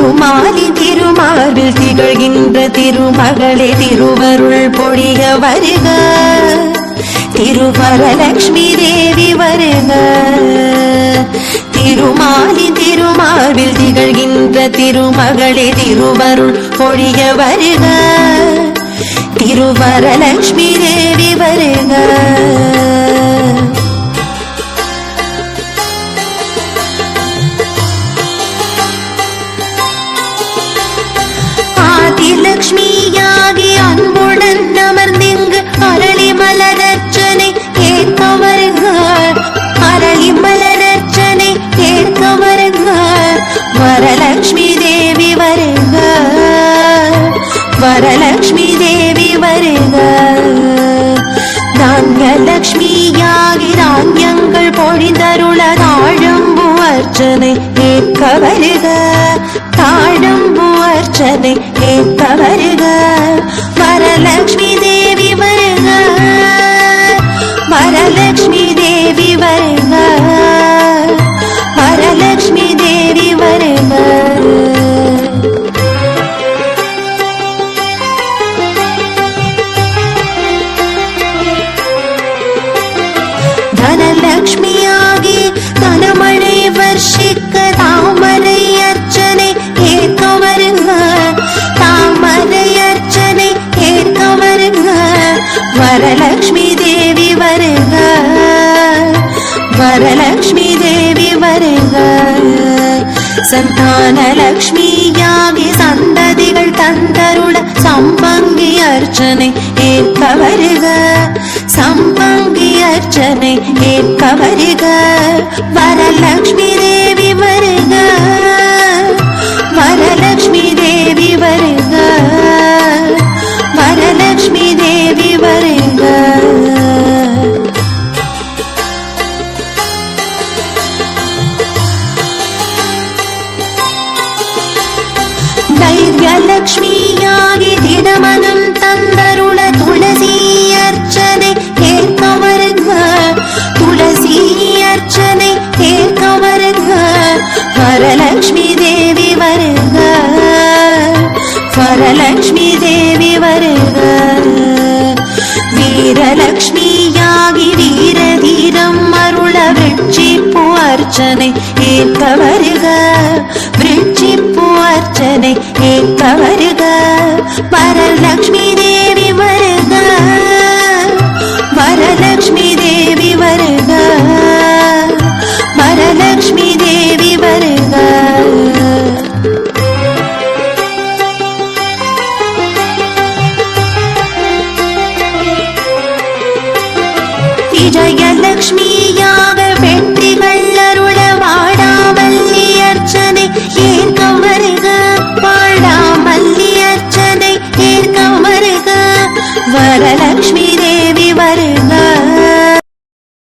திருமாலி திருமார்பில் திகழ்கின்ற திருமகளே திருவருள் பொழிய வருக. திருவரலட்சுமி தேவி வருக. திருமாலி திருமார்பில் திகழ்கின்ற திருமகளே திருவருள் பொழிய வருக. திருவரலட்சுமி தேவி வருக. ஆதிலட்சுமியாகி அன்புடன் அமர்ந்திங்கு அரளி மலரர்ச்சனை கேட்க வருக. அரளி மலரர்ச்சனை கேட்க வருக. வரலட்சுமி தேவி வருக. வரலட்சுமி தேவி வருக. தான்யலட்சுமியாகி தான்யங்கள் பொழிந்தருள தாழம்பு அர்ச்சனை கேட்க வருக. தாழம்பு அர்ச்சனை கேட்க வருக. வரலட்சுமி தேவி வருக. வரலட்சுமி தேவி வருக. வரலட்சுமி தேவி வருக. தனலட்சுமியாகி தனமழை வர்ஷிக்க தாமரை அர்ச்சனை கேட்க வருக. தாமரை அர்ச்சனை கேட்க வருக. வரலட்சுமி தேவி வருக. வரலட்சுமி தேவி வருக. சந்தானலட்சுமியாகி சந்ததிகள் தந்தருள சம்பங்கி அர்ச்சனை கேட்க வருக. சம்பங்கி அர்ச்சனை கேட்க வருக. வரலட்சுமி தேவி வருக. வரலட்சுமி தேவி வருக. வரலட்சுமி தேவி வருக. தைரியலட்சுமியாகி திடமனம் தந்தருள துளசி அர்ச்சனை கேட்க வருக. துளசி அர்ச்சனை கேட்க வருக. வரலட்சுமி தேவி வருக. வரலட்சுமி தேவி வருக. வீரலட்சுமியாகி வீர தீரம் அருள விருட்சிப்பு அர்ச்சனை கேட்க வருக. விருட்சிப்பு அர்ச்சனை கேட்க வருக. வரலட்சுமி தேவி வருக. வரலட்சுமி தேவி வருக. வரலட்சுமி தேவி வருக. விஜயலட்சுமியா